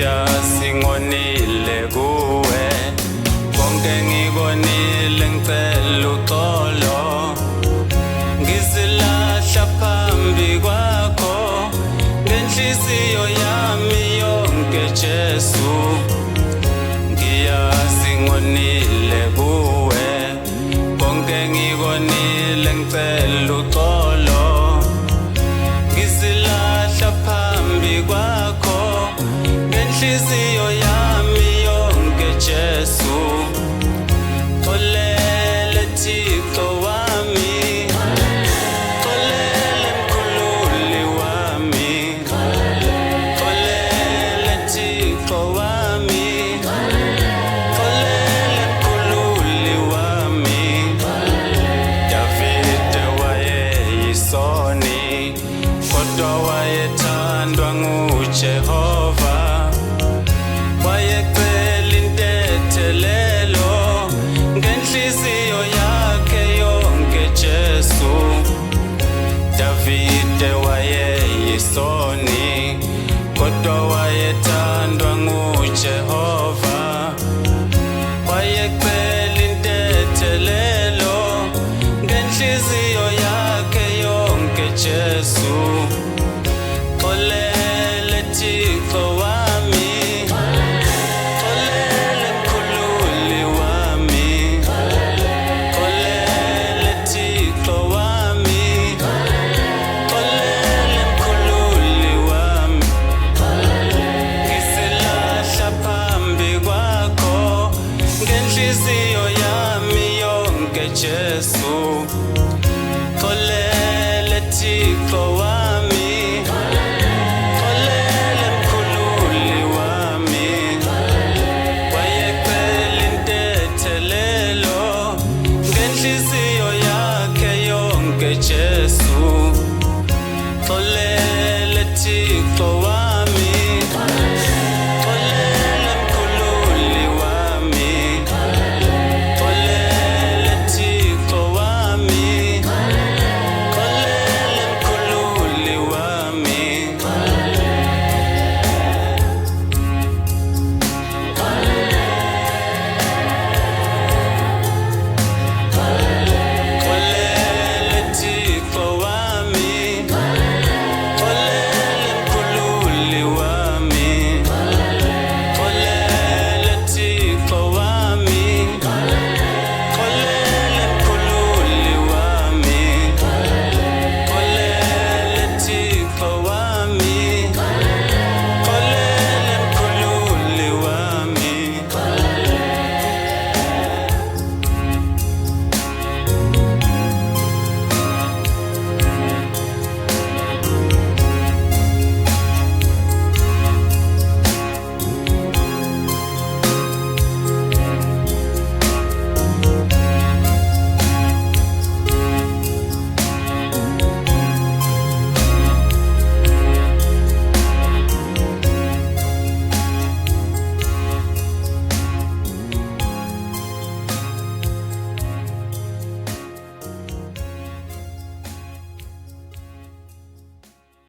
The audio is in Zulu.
ngiyasingonile kuwe konke ngikonile ngicela uxolo ngizilahla phambi kwakho ngenhliziyo yami yonke Jesu ngiyasingonile kuwe konke ngikonile ngicela uxolo ngizilahla phambi kwakho ngenhliziyo yami yonke Jesu xolele Thixo wami xolele mkhululi wami xolele Thixo wami xolele mkhululi wami Davide wayeyisoni kodwa wayethandwa nguJehova wayecela intethelelo ngenhliziyo yakhe yonke Jesu Davide wayeyisoni kodwa wayethandwa nguJehova wayecela intethelelo ngenhliziyo yakhe yonke Jesu xolele Thixo